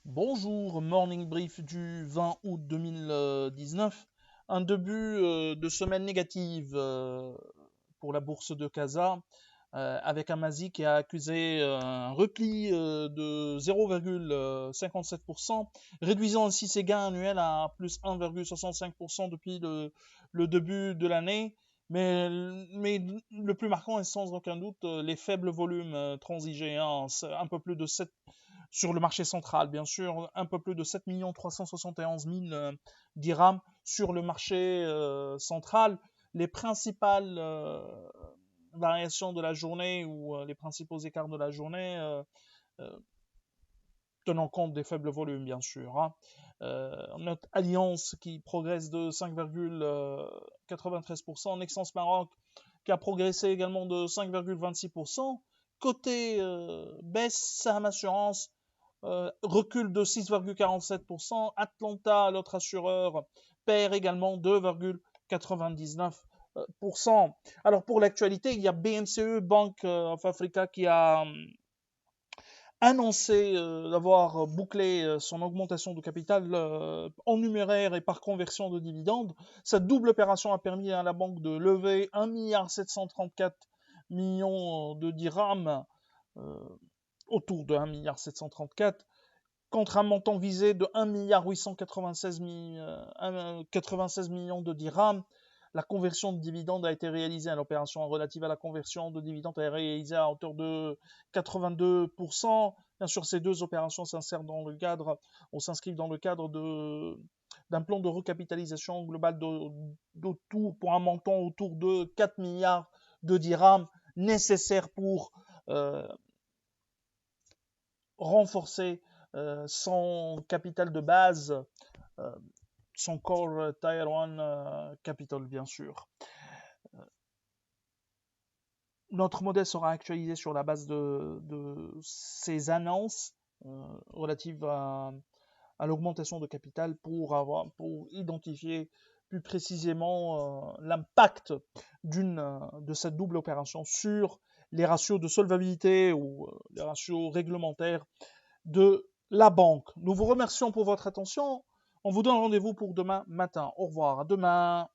Bonjour, morning brief du 20 août 2019. Un début de semaine négative pour la bourse de Casa, avec un Masi qui a accusé un repli de 0,57%, réduisant ainsi ses gains annuels à plus 1,65% depuis le début de l'année. Mais le plus marquant est sans aucun doute les faibles volumes transigés, hein, un peu plus de 7 sur le marché central, bien sûr, un peu plus de 7 371 000 dirhams sur le marché central. Les principales variations de la journée ou les principaux écarts de la journée, euh, tenant compte des faibles volumes, bien sûr. Hein. Notre Alliance qui progresse de 5,93%, Nexence Maroc qui a progressé également de 5,26%. Côté baisse, Saham Assurance recule de 6,47%. Atlanta, l'autre assureur, perd également 2,99%. Alors pour l'actualité, il y a BNCE, Banque of Africa, qui a annoncé d'avoir bouclé son augmentation de capital en numéraire et par conversion de dividendes. Cette double opération a permis à la banque de lever 1,734 milliard de dirhams, euh, autour de 1,734 milliard, contre un montant visé de 1,896 millions de dirhams. La conversion de dividendes a été réalisée, l'opération relative à la conversion de dividendes a été réalisée à hauteur de 82%. Bien sûr, ces deux opérations s'inscrivent dans le cadre d'un plan de recapitalisation globale pour un montant autour de 4 milliards de dirhams nécessaires pour euh, renforcer son capital de base, euh, son core Tier 1 capital, bien sûr. Notre modèle sera actualisé sur la base de ces annonces relatives à l'augmentation de capital pour identifier plus précisément l'impact de cette double opération sur les ratios de solvabilité ou les ratios réglementaires de la banque. Nous vous remercions pour votre attention. On vous donne rendez-vous pour demain matin. Au revoir. À demain.